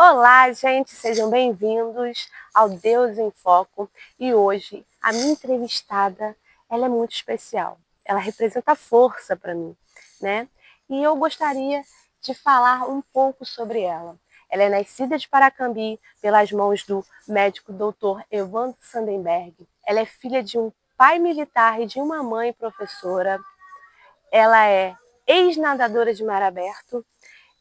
Olá, gente, sejam bem-vindos ao Deus em Foco. E hoje a minha entrevistada, ela é muito especial. Ela representa força para mim, né? E eu gostaria de falar um pouco sobre ela. Ela é nascida de Paracambi pelas mãos do médico Dr. Evandro Sandenberg. Ela é filha de um pai militar e de uma mãe professora. Ela é ex-nadadora de mar aberto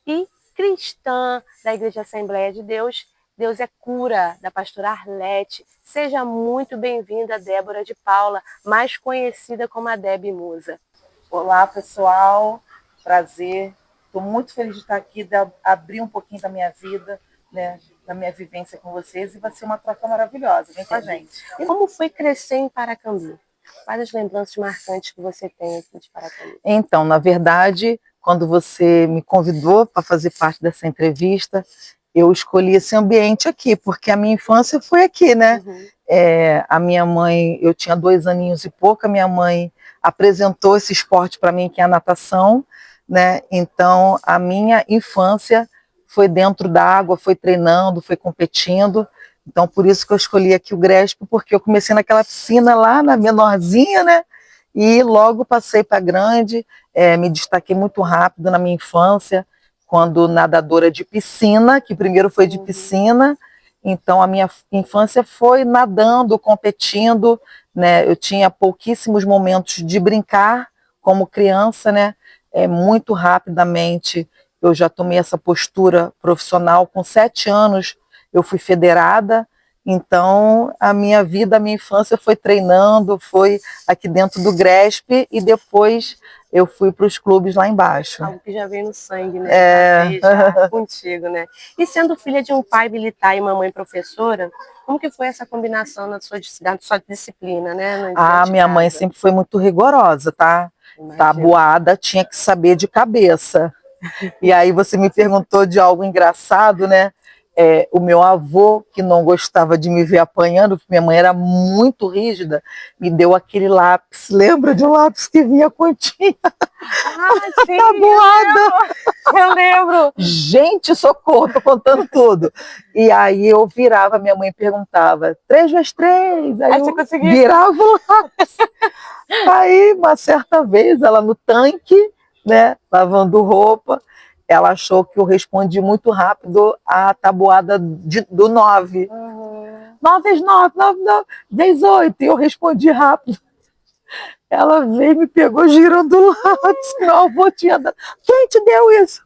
e cristã da Igreja Assembleia de Deus. Deus é cura, da pastora Arlete. Seja muito bem-vinda, Débora de Paula, mais conhecida como a Deb Musa. Olá, pessoal. Prazer. Estou muito feliz de estar aqui, de abrir um pouquinho da minha vida, né, da minha vivência com vocês, e vai ser uma troca maravilhosa. Vem com a gente. E como foi crescer em Paracambi? Quais as lembranças marcantes que você tem aqui de Paracambi? Então, na verdade, quando você me convidou para fazer parte dessa entrevista, eu escolhi esse ambiente aqui, porque a minha infância foi aqui, né? Uhum. A minha mãe, eu tinha 2 aninhos e pouco, a minha mãe apresentou esse esporte para mim, que é a natação, né? Então, a minha infância foi dentro da água, foi treinando, foi competindo. Então, por isso que eu escolhi aqui o GRESP, porque eu comecei naquela piscina lá, na menorzinha, né? E logo passei para grande, me destaquei muito rápido na minha infância, quando nadadora de piscina, que primeiro foi de piscina. Então, a minha infância foi nadando, competindo, né? Eu tinha pouquíssimos momentos de brincar como criança, né? Muito rapidamente eu já tomei essa postura profissional. Com 7 anos eu fui federada. Então, a minha vida, a minha infância foi treinando, foi aqui dentro do GRESP, e depois eu fui para os clubes lá embaixo. Algo que já veio no sangue, né? Já contigo, né? E sendo filha de um pai militar e uma mãe professora, como que foi essa combinação na sua disciplina, né? Minha mãe sempre foi muito rigorosa, tá? Tabuada, tinha que saber de cabeça. E aí você me perguntou de algo engraçado, né? O meu avô, que não gostava de me ver apanhando, porque minha mãe era muito rígida, me deu aquele lápis. Lembra de um lápis que vinha continha? Sim, Tabuada! eu lembro. Gente, socorro, tô contando tudo. E aí eu virava, minha mãe perguntava, 3 vezes 3. Aí eu virava o lápis. Aí, uma certa vez, ela no tanque, né, lavando roupa, ela achou que eu respondi muito rápido a tabuada do 9. 9 vezes 9, 9 vezes 8. E eu respondi rápido. Ela veio e me pegou girando o lápis. Meu avô tinha dado. Quem te deu isso?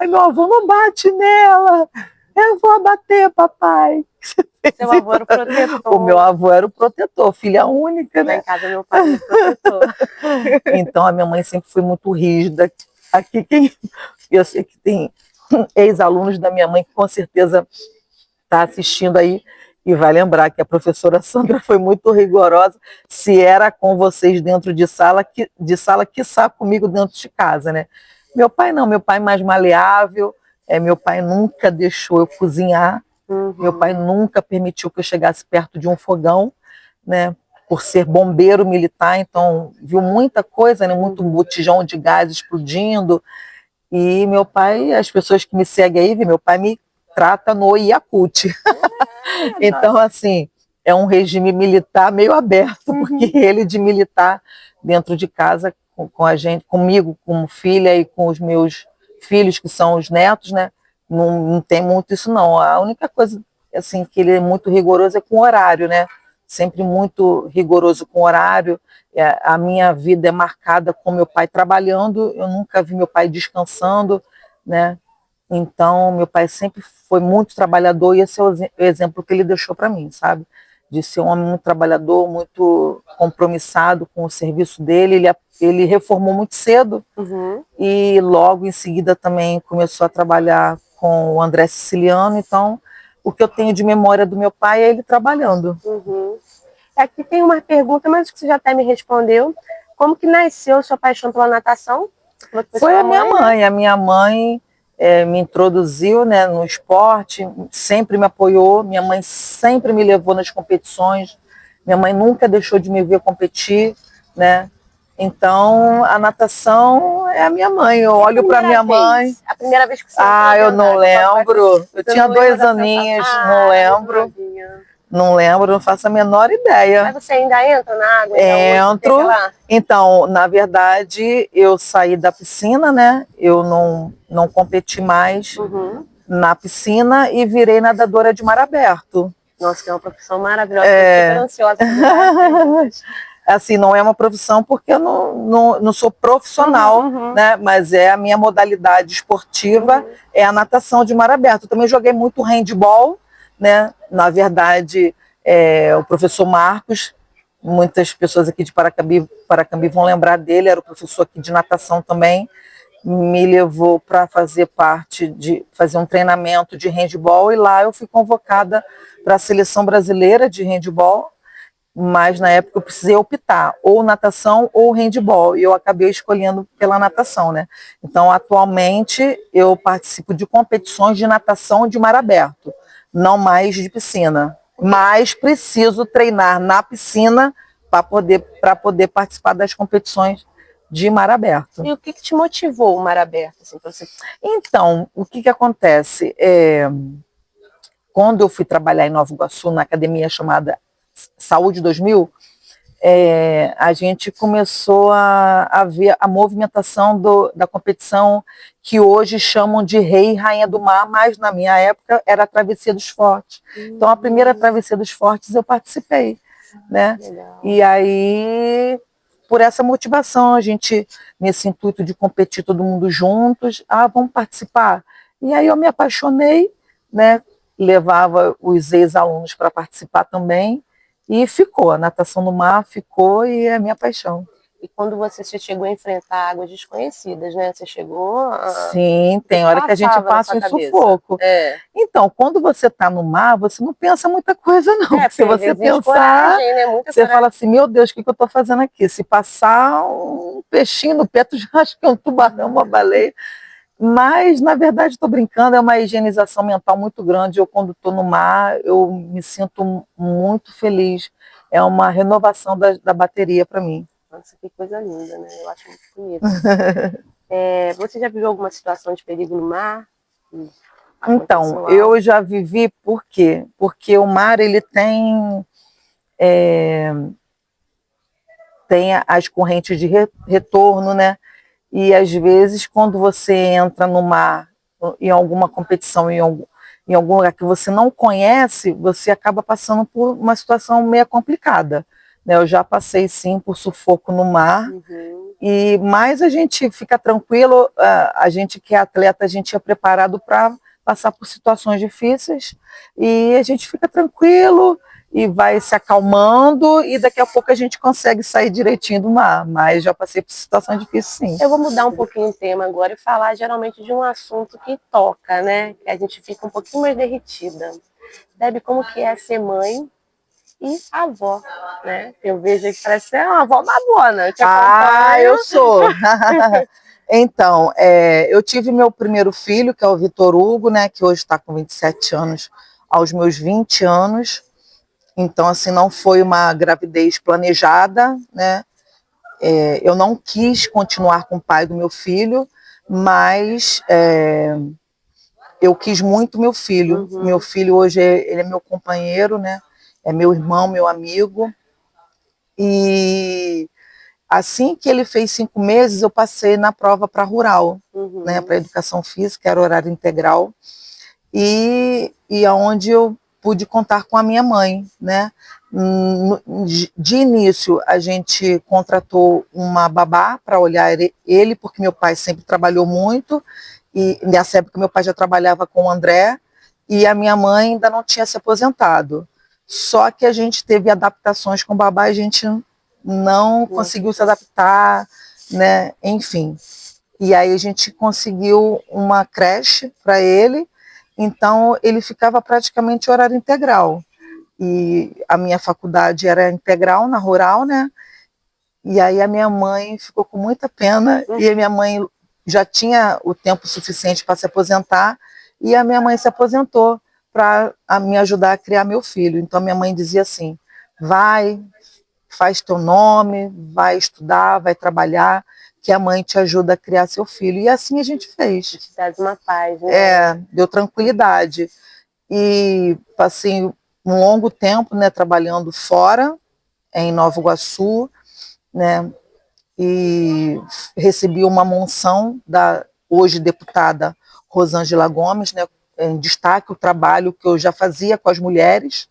Aí meu avô, não bate nela. Eu vou bater, papai. Seu avô era o protetor. O meu avô era o protetor, filha única, né? Lá em casa, meu pai era o protetor. Então, a minha mãe sempre foi muito rígida. Aqui, eu sei que tem ex-alunos da minha mãe que com certeza está assistindo aí e vai lembrar que a professora Sandra foi muito rigorosa. Se era com vocês dentro de sala, quiçá comigo dentro de casa, né? Meu pai não, meu pai mais maleável, meu pai nunca deixou eu cozinhar, meu pai nunca permitiu que eu chegasse perto de um fogão, né? Por ser bombeiro militar, então viu muita coisa, né? Muito botijão de gás explodindo. E meu pai, as pessoas que me seguem aí, meu pai me trata no Yakult. Então, assim, é um regime militar meio aberto, porque ele de militar dentro de casa com a gente, comigo como filha e com os meus filhos, que são os netos, né? Não tem muito isso, não. A única coisa, assim, que ele é muito rigoroso é com o horário, né? Sempre muito rigoroso com o horário. A minha vida é marcada com meu pai trabalhando, eu nunca vi meu pai descansando, né? Então, meu pai sempre foi muito trabalhador, e esse é o exemplo que ele deixou para mim, sabe? De ser um homem muito trabalhador, muito compromissado com o serviço dele. Ele reformou muito cedo, e logo em seguida também começou a trabalhar com o André Siciliano. Então, o que eu tenho de memória do meu pai é ele trabalhando. Aqui tem uma pergunta, mas que você já até me respondeu. Como que nasceu sua paixão pela natação? Foi a minha mãe. A minha mãe me introduziu, né, no esporte, sempre me apoiou. Minha mãe sempre me levou nas competições. Minha mãe nunca deixou de me ver competir, né? Então, a natação é a minha mãe. Eu E olho para minha mãe. a primeira vez que você entrou Ah, eu dentro não d'água, papai, lembro. Eu você tinha não lembra 2 da sensação? aninhos, não Ah, era muito lembro. novinha. Não lembro, não faço a menor Mas ideia. você ainda entra na água, ainda hoje você tem Entro. aquela... Então, na verdade, eu saí da piscina, né? Eu não competi mais Uhum. na piscina e virei nadadora de mar aberto. Nossa, que é uma profissão maravilhosa, estou super ansiosa para fazer várias perguntas. Assim, não é uma profissão porque eu não sou profissional, né? Mas é a minha modalidade esportiva, é a natação de mar aberto. Eu também joguei muito handball, né? Na verdade, o professor Marcos, muitas pessoas aqui de Paracambi vão lembrar dele, era o professor aqui de natação também, me levou para fazer um treinamento de handball e lá eu fui convocada para a seleção brasileira de handball, mas na época eu precisei optar, ou natação ou handball, e eu acabei escolhendo pela natação, né? Então, atualmente, eu participo de competições de natação de mar aberto, não mais de piscina, mas preciso treinar na piscina para poder participar das competições de mar aberto. E o que te motivou o mar aberto? Assim, você... Então, o que acontece? Quando eu fui trabalhar em Nova Iguaçu, na academia chamada Saúde 2000, a gente começou a ver a movimentação da competição que hoje chamam de Rei e Rainha do Mar, mas na minha época era a Travessia dos Fortes. Então a primeira Travessia dos Fortes eu participei, né? Legal. E aí, por essa motivação, a gente, nesse intuito de competir todo mundo juntos, vamos participar. E aí eu me apaixonei, né? Levava os ex-alunos para participar também, e ficou, a natação no mar ficou e é a minha paixão. E quando você chegou a enfrentar águas desconhecidas, né? Você chegou a... Sim, tem hora que a gente passa um sufoco. Então, quando você está no mar, você não pensa muita coisa, não. Se você pensar, coragem, né? Muita você coragem. fala assim, meu Deus, o que eu estou fazendo aqui? Se passar um peixinho no pé, tu já acha que é um tubarão, uma baleia. Mas, na verdade, estou brincando, é uma higienização mental muito grande. Eu, quando estou no mar, eu me sinto muito feliz. É uma renovação da bateria para mim. Nossa, que coisa linda, né? Eu acho muito bonito. Você já viveu alguma situação de perigo no mar? Então, eu já vivi, por quê? Porque o mar, ele tem as correntes de retorno, né? E às vezes, quando você entra no mar, em alguma competição, em algum lugar que você não conhece, você acaba passando por uma situação meio complicada, né? Eu já passei, sim, por sufoco no mar, mas a gente fica tranquilo, a gente que é atleta, a gente é preparado para passar por situações difíceis, e a gente fica tranquilo, e vai se acalmando, e daqui a pouco a gente consegue sair direitinho do mar, mas já passei por situação difícil, sim. Eu vou mudar um pouquinho o tema agora e falar geralmente de um assunto que toca, né? Que a gente fica um pouquinho mais derretida. Deb, como que é ser mãe e avó, né? Eu vejo que parece ser uma avó madona, eu te acompanho. Eu sou! Então, eu tive meu primeiro filho, que é o Vitor Hugo, né? Que hoje está com 27 anos, aos meus 20 anos. Então, assim, não foi uma gravidez planejada, né? Eu não quis continuar com o pai do meu filho, mas eu quis muito meu filho. Meu filho hoje ele é meu companheiro, né? É meu irmão, meu amigo. E assim que ele fez 5 meses, eu passei na prova para rural, né? Para educação física, era horário integral. E aonde eu pude contar com a minha mãe, né? De início, a gente contratou uma babá para olhar ele, porque meu pai sempre trabalhou muito, e nessa época meu pai já trabalhava com o André, e a minha mãe ainda não tinha se aposentado. Só que a gente teve adaptações com o babá e a gente não conseguiu se adaptar, né? Enfim. E aí a gente conseguiu uma creche para ele, então ele ficava praticamente horário integral. E a minha faculdade era integral na rural, né? E aí a minha mãe ficou com muita pena, e a minha mãe já tinha o tempo suficiente para se aposentar, e a minha mãe se aposentou para me ajudar a criar meu filho. Então minha mãe dizia assim, vai, faz teu nome, vai estudar, vai trabalhar, que a mãe te ajuda a criar seu filho. E assim a gente fez. Te dá uma paz, né? Deu tranquilidade. E passei um longo tempo, né, trabalhando fora, em Nova Iguaçu, né, e recebi uma monção da hoje deputada Rosângela Gomes, né, em destaque o trabalho que eu já fazia com as mulheres,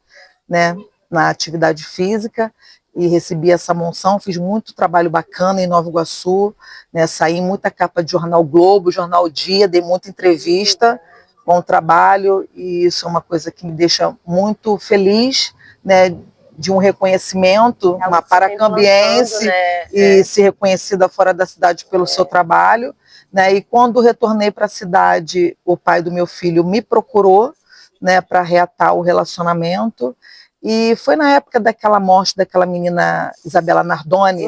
né, na atividade física, e recebi essa monção, fiz muito trabalho bacana em Nova Iguaçu, né, saí em muita capa de Jornal Globo, Jornal Dia, dei muita entrevista com o trabalho, e isso é uma coisa que me deixa muito feliz, né, de um reconhecimento, uma paracambiense, né? E ser reconhecida fora da cidade pelo seu trabalho, né? E quando retornei para a cidade, o pai do meu filho me procurou, né, para reatar o relacionamento. E foi na época daquela morte daquela menina Isabela Nardoni.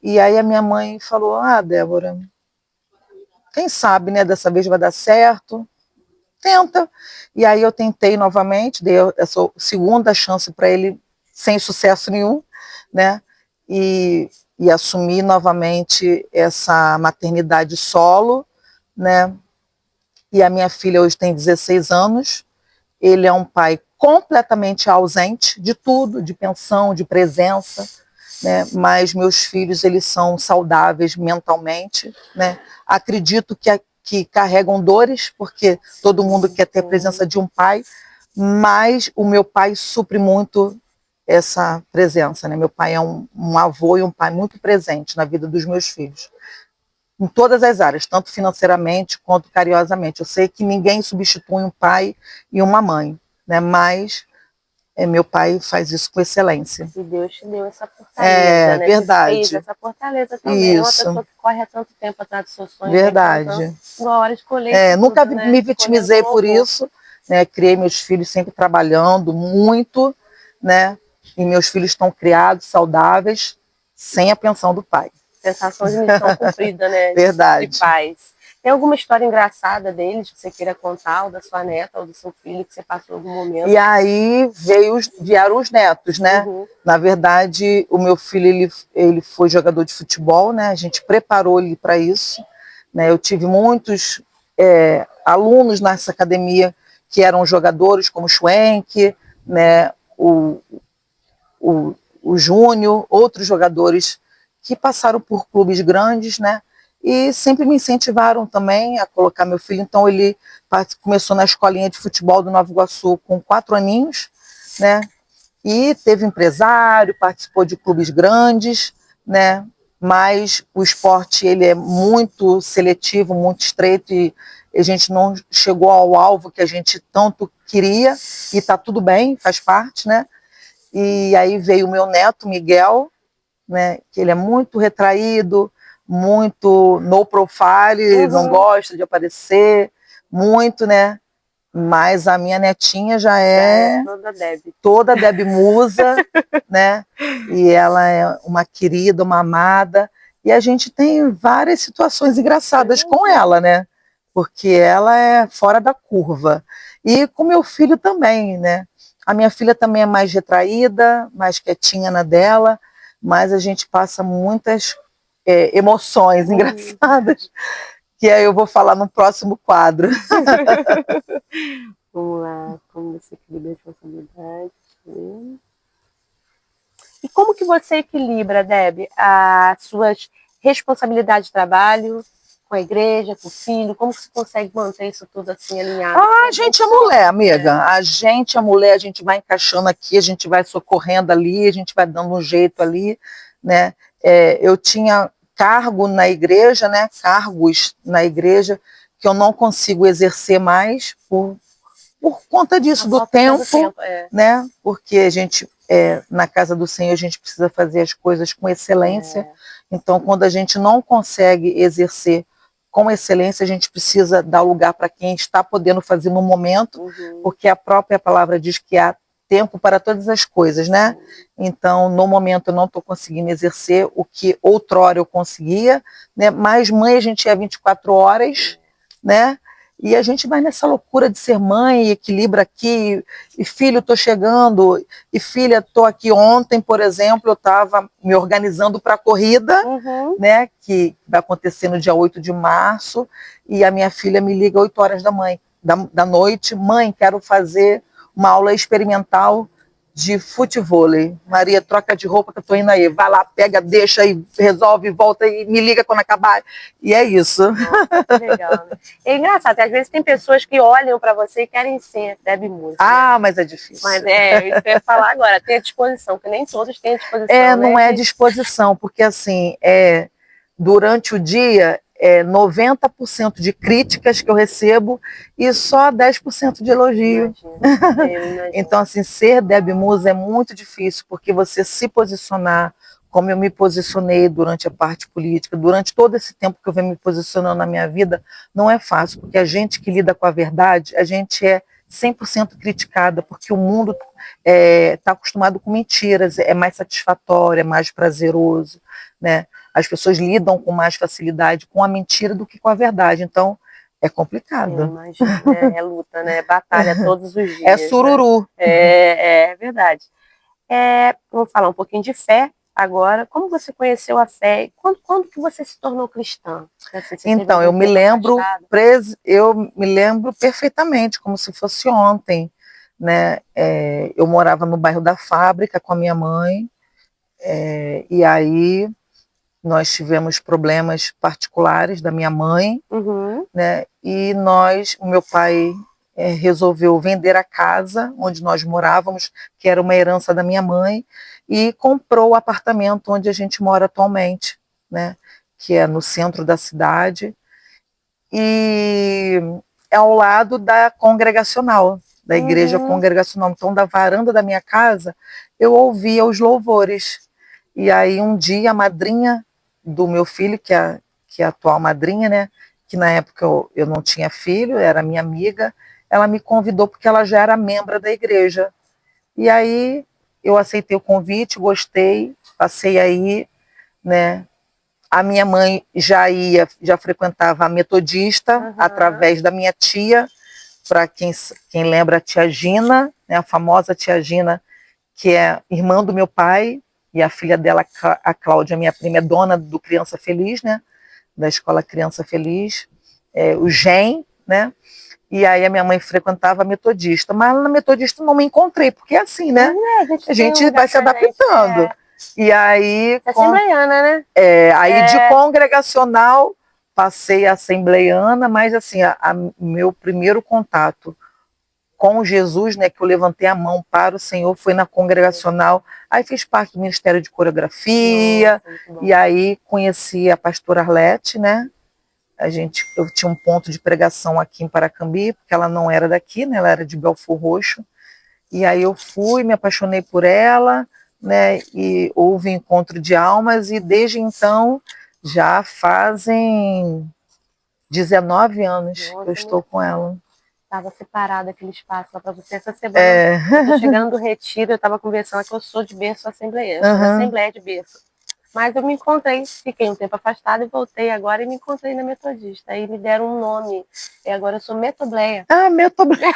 E aí a minha mãe falou: ah, Débora, quem sabe, né, dessa vez vai dar certo. Tenta. E aí eu tentei novamente, dei essa segunda chance para ele sem sucesso nenhum, né? E assumi novamente essa maternidade solo, né? E a minha filha hoje tem 16 anos. Ele é um pai completamente ausente de tudo, de pensão, de presença, né? Mas meus filhos, eles são saudáveis mentalmente, né? Acredito que carregam dores, porque todo mundo quer ter a presença de um pai, mas o meu pai supre muito essa presença, né? Meu pai é um avô e um pai muito presente na vida dos meus filhos, em todas as áreas, tanto financeiramente quanto carinhosamente. Eu sei que ninguém substitui um pai e uma mãe, né? Mas meu pai faz isso com excelência. E Deus te deu essa fortaleza, né? Verdade. Te fez essa fortaleza também. Isso. É uma pessoa que corre há tanto tempo atrás dos seus sonhos. Verdade. Uma hora de colher. Nunca me vitimizei por isso, né? Criei meus filhos sempre trabalhando muito, né? E meus filhos estão criados, saudáveis, sem a pensão do pai. Sensação de missão cumprida, né? Verdade. De paz. Tem alguma história engraçada deles que você queira contar, ou da sua neta, ou do seu filho, que você passou algum momento? E aí vieram os netos, né? Na verdade, o meu filho, ele foi jogador de futebol, né? A gente preparou ele para isso, né? Eu tive muitos alunos nessa academia que eram jogadores, como o Schwenk, né? O Júnior, outros jogadores que passaram por clubes grandes, né? E sempre me incentivaram também a colocar meu filho. Então ele começou na escolinha de futebol do Nova Iguaçu com 4 aninhos, né? E teve empresário, participou de clubes grandes, né? Mas o esporte, ele é muito seletivo, muito estreito, e a gente não chegou ao alvo que a gente tanto queria, e está tudo bem, faz parte, né? E aí veio o meu neto, Miguel, né, que ele é muito retraído, muito no profile, não gosta de aparecer, muito, né? Mas a minha netinha já é toda Deb Musa, né? E ela é uma querida, uma amada, e a gente tem várias situações engraçadas com ela, né? Porque ela é fora da curva. E com meu filho também, né? A minha filha também é mais retraída, mais quietinha na dela, mas a gente passa muitas emoções engraçadas, que aí eu vou falar no próximo quadro. Vamos lá, como você equilibra as responsabilidades. E como que você equilibra, Deb, as suas responsabilidades de trabalho com a igreja, com o filho? Como que você consegue manter isso tudo assim alinhado? A gente é mulher, amiga. A gente é mulher, a gente vai encaixando aqui, a gente vai socorrendo ali, a gente vai dando um jeito ali, né? Eu tinha cargo na igreja, né? Cargos na igreja que eu não consigo exercer mais por conta disso, do tempo, né? Porque a gente, na casa do Senhor, a gente precisa fazer as coisas com excelência. Então, quando a gente não consegue exercer com excelência, a gente precisa dar lugar para quem está podendo fazer no momento, porque a própria palavra diz que há tempo para todas as coisas, né? Então, no momento, eu não estou conseguindo exercer o que outrora eu conseguia, né? Mas mãe, a gente é 24 horas, né? E a gente vai nessa loucura de ser mãe, equilibra aqui, e filho, estou chegando, e filha, estou aqui. Ontem, por exemplo, eu estava me organizando para a corrida, né, que vai acontecer no dia 8 de março, e a minha filha me liga 8 horas da noite, mãe, quero fazer uma aula experimental de futevôlei. Maria, troca de roupa que eu tô indo aí. Vai lá, pega, deixa e resolve, volta e me liga quando acabar. E é isso. Nossa, que legal, né? É engraçado, às vezes tem pessoas que olham para você e querem ser Debbie Musa. Ah, né? mas é difícil. Mas é, isso que eu ia falar agora, tem a disposição, que nem todos têm a disposição. É, né? não é disposição, porque assim, durante o dia, 90% de críticas que eu recebo e só 10% de elogio. Imagino. Então, assim, ser Debbie Musa é muito difícil, porque você se posicionar, como eu me posicionei durante a parte política, durante todo esse tempo que eu venho me posicionando na minha vida, não é fácil, porque a gente que lida com a verdade, a gente é 100% criticada, porque o mundo está acostumado com mentiras, é mais satisfatório, é mais prazeroso, né? As pessoas lidam com mais facilidade com a mentira do que com a verdade, então é complicado. Eu imagino, é luta, né? Batalha todos os dias. É sururu. Né? É verdade. Vamos falar um pouquinho de fé agora. Como você conheceu a fé? Quando que você se tornou cristã? Assim, então, eu me lembro perfeitamente, como se fosse ontem. Né? Eu morava no bairro da Fábrica com a minha mãe, e aí nós tivemos problemas particulares da minha mãe, né? E o meu pai resolveu vender a casa onde nós morávamos, que era uma herança da minha mãe, e comprou o apartamento onde a gente mora atualmente, né? Que é no centro da cidade, e é ao lado da congregacional, da igreja congregacional. Então, da varanda da minha casa, eu ouvia os louvores. E aí, um dia, a madrinha do meu filho, que é a atual madrinha, né, que na época eu não tinha filho, era minha amiga, ela me convidou porque ela já era membro da igreja. E aí, eu aceitei o convite, gostei, passei aí, né. A minha mãe já frequentava a metodista através da minha tia, para quem lembra a tia Gina, né, a famosa tia Gina, que é irmã do meu pai, e a filha dela, a Cláudia, minha prima, é dona do Criança Feliz, né, da escola Criança Feliz, o GEM, né, e aí a minha mãe frequentava a metodista, mas na metodista não me encontrei, porque é assim, né, a gente vai se adaptando. E aí... Assembleiana, né? Aí de congregacional passei a assembleiana, mas assim, meu primeiro contato com Jesus, né, que eu levantei a mão para o Senhor, foi na congregacional. Aí fiz parte do Ministério de Coreografia, e aí conheci a pastora Arlete, né? Eu tinha um ponto de pregação aqui em Paracambi, porque ela não era daqui, né? Ela era de Belfor Roxo. E aí eu fui, me apaixonei por ela, né? E houve encontro de almas, e desde então já fazem 19 anos que eu estou com ela. Estava separado aquele espaço lá para você. Essa semana, eu tô chegando do retiro, eu estava conversando que eu sou de berço assembleia, sou da Assembleia de berço. Mas eu me encontrei, fiquei um tempo afastada e voltei agora e me encontrei na Metodista. Aí me deram um nome, e agora eu sou Metobleia. Ah, Metobleia!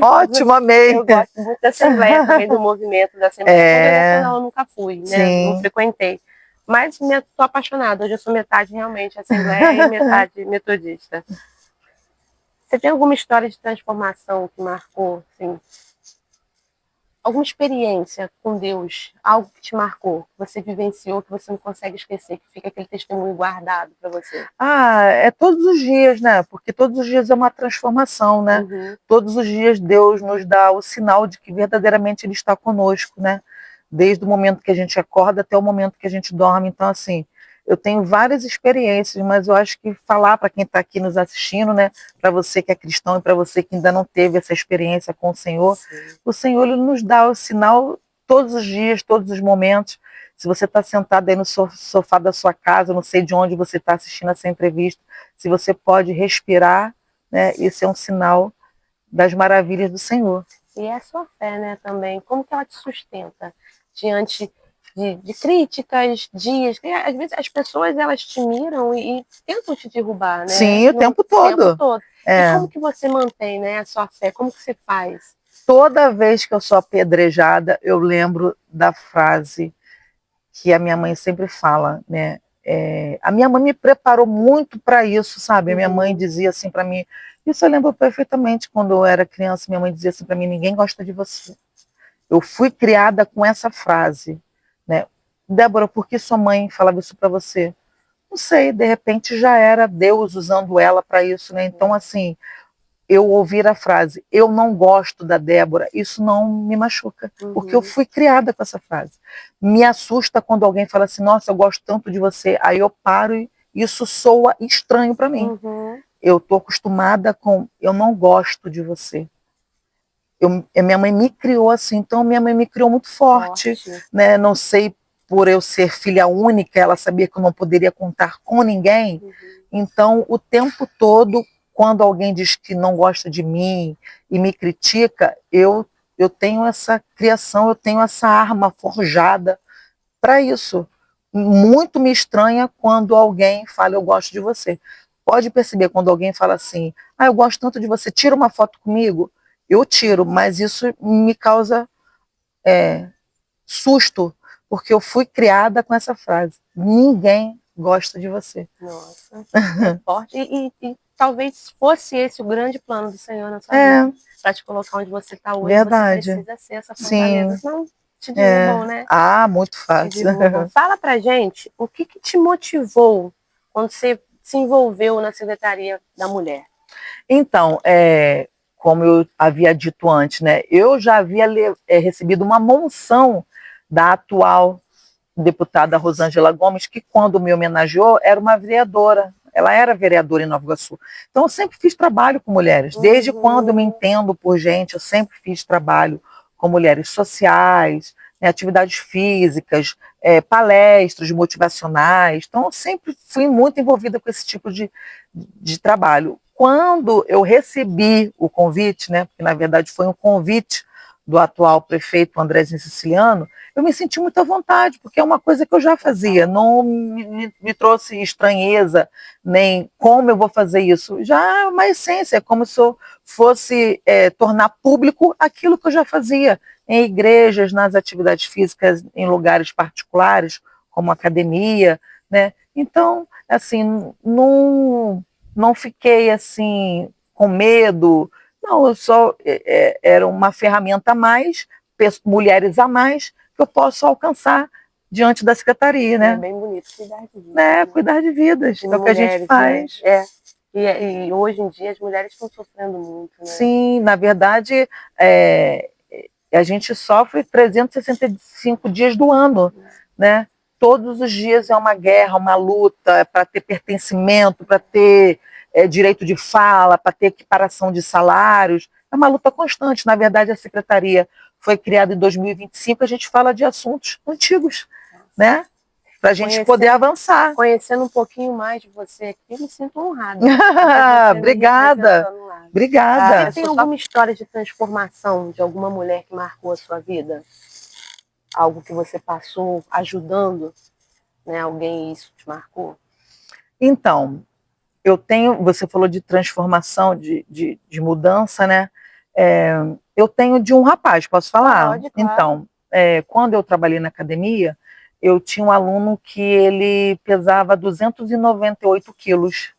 Ótimo, amei! Eu gosto muito da Assembleia também, do movimento da Assembleia Congregacional, eu nunca fui, né? Não frequentei. Mas estou apaixonada, hoje eu sou metade realmente Assembleia e metade Metodista. Você tem alguma história de transformação que marcou, assim, alguma experiência com Deus, algo que te marcou, que você vivenciou, que você não consegue esquecer, que fica aquele testemunho guardado para você? É todos os dias, né? Porque todos os dias é uma transformação, né? Todos os dias Deus nos dá o sinal de que verdadeiramente Ele está conosco, né? Desde o momento que a gente acorda até o momento que a gente dorme. Então, assim, eu tenho várias experiências, mas eu acho que falar para quem está aqui nos assistindo, né, para você que é cristão e para você que ainda não teve essa experiência com o Senhor Ele nos dá o sinal todos os dias, todos os momentos. Se você está sentado aí no sofá da sua casa, não sei de onde você está assistindo essa entrevista, se você pode respirar, né, esse é um sinal das maravilhas do Senhor. E é a sua fé, né, também, como que ela te sustenta diante de críticas, dias. E, às vezes as pessoas elas te miram e tentam te derrubar, né? Sim, o tempo O tempo todo. todo. E É. como que você mantém, né, a sua fé? Como que você faz? Toda vez que eu sou apedrejada, eu lembro da frase que a minha mãe sempre fala, né? A minha mãe me preparou muito para isso, sabe? A minha mãe dizia assim para mim, isso eu lembro perfeitamente quando eu era criança, minha mãe dizia assim para mim, ninguém gosta de você. Eu fui criada com essa frase, né? Débora, por que sua mãe falava isso para você? Não sei, de repente já era Deus usando ela para isso, né? Então, assim, eu ouvir a frase, eu não gosto da Débora, isso não me machuca, porque eu fui criada com essa frase. Me assusta quando alguém fala assim, nossa, eu gosto tanto de você, aí eu paro e isso soa estranho para mim. Eu estou acostumada com, eu não gosto de você. Minha mãe me criou assim, então minha mãe me criou muito forte. Né? Não sei, por eu ser filha única, ela sabia que eu não poderia contar com ninguém, então o tempo todo, quando alguém diz que não gosta de mim e me critica, eu tenho essa criação, eu tenho essa arma forjada para isso. Muito me estranha quando alguém fala, eu gosto de você. Pode perceber quando alguém fala assim, eu gosto tanto de você, tira uma foto comigo. Eu tiro, mas isso me causa susto, porque eu fui criada com essa frase. Ninguém gosta de você. Nossa, é forte. E talvez fosse esse o grande plano do Senhor na sua vida, para te colocar onde você está hoje. Verdade. Você precisa ser essa fortaleza, senão te derrubam, né? Muito fácil. Fala pra gente o que te motivou quando você se envolveu na Secretaria da Mulher. Então, como eu havia dito antes, né, eu já havia recebido uma moção da atual deputada Rosângela Gomes, que quando me homenageou era uma vereadora. Ela era vereadora em Nova Iguaçu. Então, eu sempre fiz trabalho com mulheres. Desde quando eu me entendo por gente, eu sempre fiz trabalho com mulheres sociais, né, atividades físicas, palestras motivacionais. Então, eu sempre fui muito envolvida com esse tipo de trabalho. Quando eu recebi o convite, né, porque na verdade foi um convite do atual prefeito Andrezinho Siciliano, eu me senti muito à vontade, porque é uma coisa que eu já fazia, não me trouxe estranheza, nem como eu vou fazer isso. Já é uma essência, é como se eu fosse tornar público aquilo que eu já fazia em igrejas, nas atividades físicas, em lugares particulares, como academia, né? Então, assim, não fiquei assim com medo, não, eu só era uma ferramenta a mais, mulheres a mais, que eu posso alcançar diante da secretaria, né? É bem bonito, cuidar de vidas. Né? Cuidar de vidas, é o que a gente faz. Né? E hoje em dia as mulheres estão sofrendo muito, né? Sim, na verdade, a gente sofre 365 dias do ano, né? Todos os dias é uma guerra, uma luta para ter pertencimento, para ter direito de fala, para ter equiparação de salários. É uma luta constante. Na verdade, a secretaria foi criada em 2025, a gente fala de assuntos antigos, né? Para a gente poder avançar. Conhecendo um pouquinho mais de você aqui, eu me sinto honrada. Obrigada. Obrigada. Você tem alguma história de transformação de alguma mulher que marcou a sua vida? Algo que você passou ajudando, né, alguém e isso te marcou? Então, você falou de transformação, de mudança, né? Eu tenho de um rapaz, posso falar? Pode, claro. Então, quando eu trabalhei na academia, eu tinha um aluno que ele pesava 298 quilos.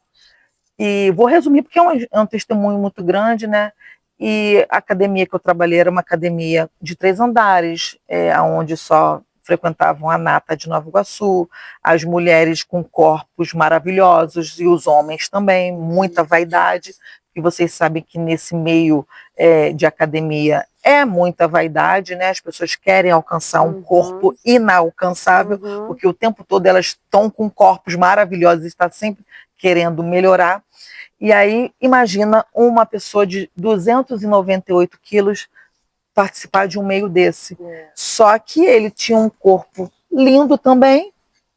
E vou resumir porque é um testemunho muito grande, né? E a academia que eu trabalhei era uma academia de 3 andares, onde só frequentavam a nata de Nova Iguaçu, as mulheres com corpos maravilhosos e os homens também, muita vaidade, e vocês sabem que nesse meio de academia é muita vaidade, né? As pessoas querem alcançar um corpo inalcançável, porque o tempo todo elas estão com corpos maravilhosos e estão sempre querendo melhorar. E aí, imagina uma pessoa de 298 quilos participar de um meio desse. Só que ele tinha um corpo lindo também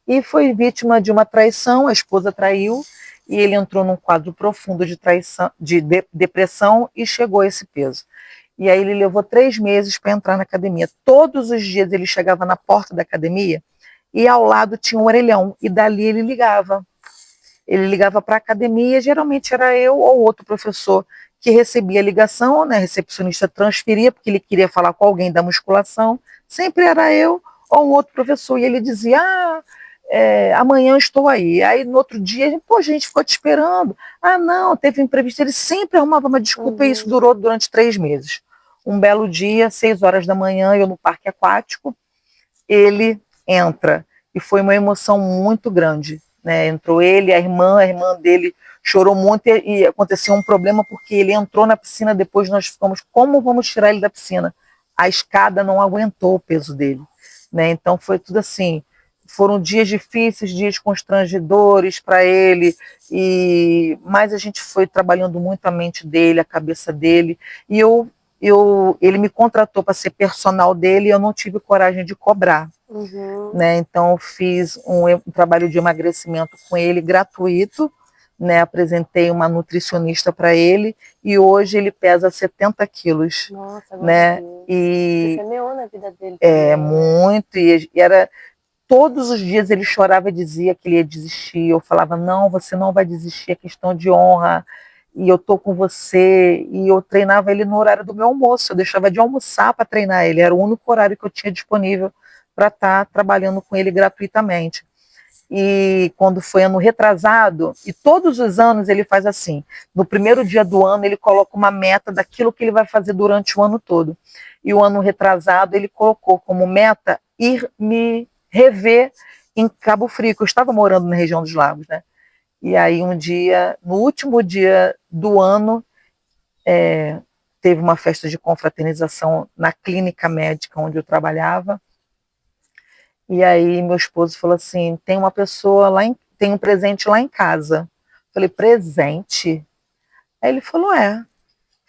e foi vítima de uma traição, a esposa traiu, e ele entrou num quadro profundo de traição, de depressão e chegou a esse peso. E aí ele levou 3 meses para entrar na academia. Todos os dias ele chegava na porta da academia e ao lado tinha um orelhão. E dali ele ligava. Ele ligava para a academia, geralmente era eu ou outro professor que recebia a ligação, né? A recepcionista transferia, porque ele queria falar com alguém da musculação. Sempre era eu ou um outro professor. E ele dizia, amanhã eu estou aí. Aí no outro dia, a gente ficou te esperando. Ah, não, teve um imprevisto. Ele sempre arrumava uma desculpa e isso durou durante 3 meses. Um belo dia, 6 horas da manhã, eu no parque aquático, ele entra. E foi uma emoção muito grande, né? Entrou ele, a irmã dele chorou muito e aconteceu um problema porque ele entrou na piscina, depois nós ficamos, como vamos tirar ele da piscina? A escada não aguentou o peso dele, né? Então foi tudo assim, foram dias difíceis, dias constrangedores para ele, mas a gente foi trabalhando muito a mente dele, a cabeça dele, e ele me contratou para ser personal dele e eu não tive coragem de cobrar. Né? Então eu fiz um trabalho de emagrecimento com ele gratuito, né? Apresentei uma nutricionista para ele e hoje ele pesa 70 quilos. Nossa, né? E você semeou na vida dele também, muito, e era todos os dias ele chorava e dizia que ele ia desistir. Eu falava, não, você não vai desistir, é questão de honra, e eu tô com você. E eu treinava ele no horário do meu almoço, eu deixava de almoçar para treinar ele, era o único horário que eu tinha disponível para estar trabalhando com ele gratuitamente. E quando foi ano retrasado, e todos os anos ele faz assim, no primeiro dia do ano ele coloca uma meta daquilo que ele vai fazer durante o ano todo. E o ano retrasado ele colocou como meta ir me rever em Cabo Frio, que eu estava morando na região dos lagos, né? E aí um dia, no último dia do ano, teve uma festa de confraternização na clínica médica onde eu trabalhava. E aí meu esposo falou assim, tem uma pessoa lá, tem um presente lá em casa. Eu falei, presente? Aí ele falou, é. Eu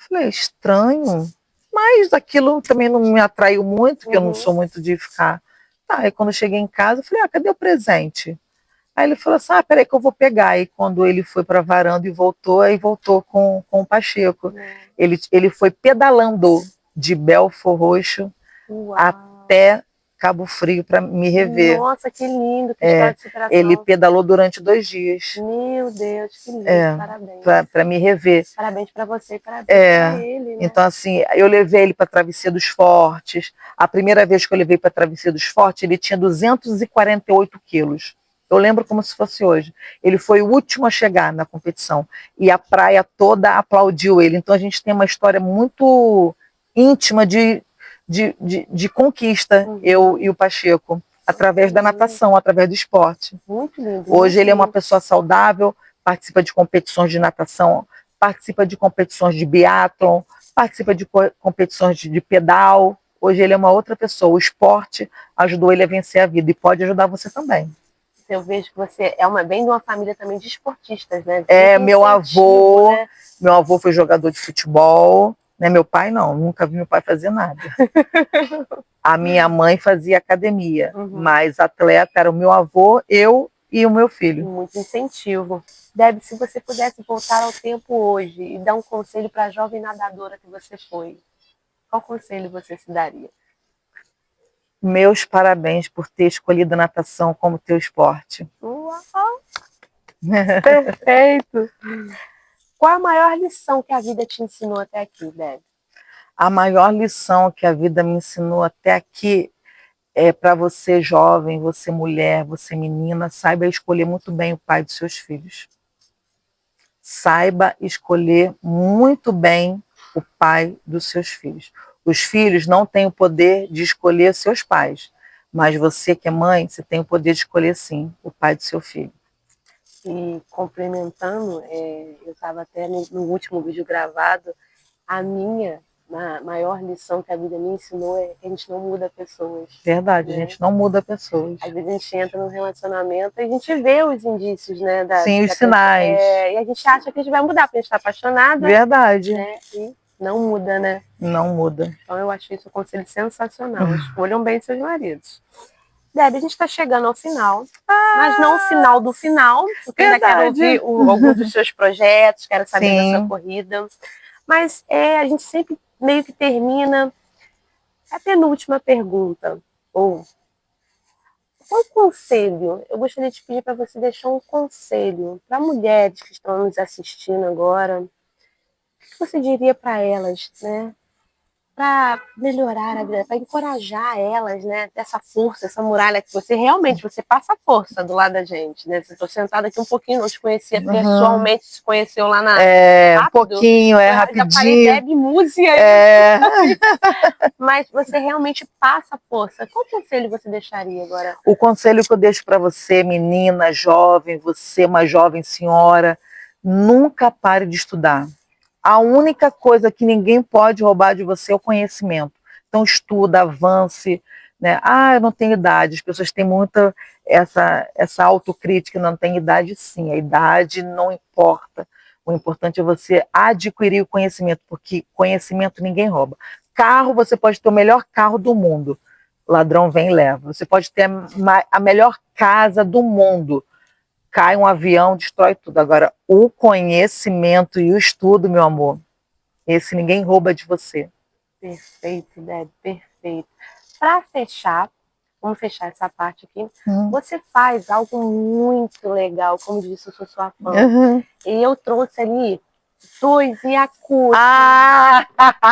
falei, estranho. Mas aquilo também não me atraiu muito, porque eu não sou muito de ficar. Tá, aí quando eu cheguei em casa, eu falei, cadê o presente? Aí ele falou assim, peraí que eu vou pegar. E quando ele foi para a varanda e voltou, aí voltou com o Pacheco. Ele foi pedalando de Belford Roxo até Cabo Frio para me rever. Nossa, que lindo, que história de superação. Ele pedalou durante 2 dias. Meu Deus, que lindo, parabéns. Para me rever. Parabéns para você e parabéns para ele, né? Então, assim, eu levei ele para a Travessia dos Fortes. A primeira vez que eu levei para a Travessia dos Fortes, ele tinha 248 quilos. Eu lembro como se fosse hoje. Ele foi o último a chegar na competição. E a praia toda aplaudiu ele. Então, a gente tem uma história muito íntima de conquista, eu e o Pacheco, através da natação, através do esporte. Muito lindo. Hoje ele é uma pessoa saudável, participa de competições de natação, participa de competições de biatlon, participa de competições de pedal. Hoje ele é uma outra pessoa. O esporte ajudou ele a vencer a vida e pode ajudar você também. Eu vejo que você vem de uma família também de esportistas, né? Meu avô foi jogador de futebol. Né, meu pai não, nunca vi meu pai fazer nada. A minha mãe fazia academia, mas atleta era o meu avô, eu e o meu filho. Muito incentivo. Deb, se você pudesse voltar ao tempo hoje e dar um conselho para a jovem nadadora que você foi, qual conselho você se daria? Meus parabéns por ter escolhido a natação como teu esporte. Uau! Perfeito! Qual a maior lição que a vida te ensinou até aqui, Deb? A maior lição que a vida me ensinou até aqui é para você jovem, você mulher, você menina, saiba escolher muito bem o pai dos seus filhos. Saiba escolher muito bem o pai dos seus filhos. Os filhos não têm o poder de escolher seus pais, mas você que é mãe, você tem o poder de escolher sim o pai do seu filho. E complementando, eu estava até no último vídeo gravado, a maior lição que a vida me ensinou é que a gente não muda pessoas. Verdade, né? A gente não muda pessoas. Às vezes a gente entra num relacionamento e a gente vê os indícios, né? Sim, os sinais. E a gente acha que a gente vai mudar, porque a gente está apaixonada. Verdade. Né? E não muda, né? Não muda. Então eu achei isso um conselho sensacional. Escolham bem seus maridos. Deb, a gente está chegando ao final, mas não o final do final, porque ainda quero ouvir alguns dos seus projetos, quero saber da sua corrida. Mas a gente sempre meio que termina a penúltima pergunta, ou qual conselho? Eu gostaria de pedir para você deixar um conselho para mulheres que estão nos assistindo agora. O que você diria para elas, né? Para melhorar a vida, para encorajar elas, né? Dessa força, essa muralha que você realmente, você passa força do lado da gente, né? Estou sentada aqui um pouquinho, não te conhecia pessoalmente, se conheceu lá na... Um rápido. pouquinho, Já falei, rapidinho. bebe música. Mas você realmente passa força. Qual conselho você deixaria agora? O conselho que eu deixo para você, menina, jovem, você, uma jovem senhora, nunca pare de estudar. A única coisa que ninguém pode roubar de você é o conhecimento. Então estuda, avance, né? Ah, eu não tenho idade. As pessoas têm muita essa autocrítica, não tem idade sim, a idade não importa. O importante é você adquirir o conhecimento, porque conhecimento ninguém rouba. Carro, você pode ter o melhor carro do mundo. O ladrão vem e leva. Você pode ter a melhor casa do mundo. Cai um avião, destrói tudo. Agora, o conhecimento e o estudo, meu amor, esse ninguém rouba de você. Perfeito, Deb, perfeito. Para fechar, vamos fechar essa parte aqui. Você faz algo muito legal, como disse, eu sou sua fã. E eu trouxe ali 2 Yakult.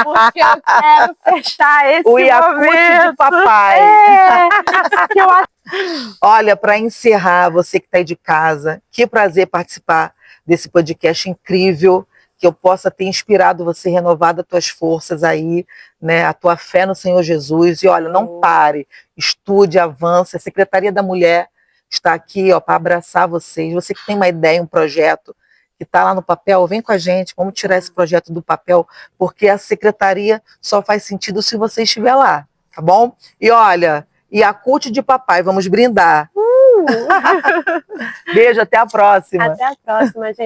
Porque eu quero fechar esse o Yakult de papai. Que eu acho. Olha, para encerrar, você que está aí de casa, que prazer participar desse podcast incrível, que eu possa ter inspirado você, renovado as tuas forças aí, né, a tua fé no Senhor Jesus. E olha, não pare, estude, avance. A Secretaria da Mulher está aqui para abraçar vocês. Você que tem uma ideia, um projeto que está lá no papel, vem com a gente, vamos tirar esse projeto do papel, porque a secretaria só faz sentido se você estiver lá, tá bom? E olha, Yakult de papai, vamos brindar. Beijo, até a próxima. Até a próxima, gente.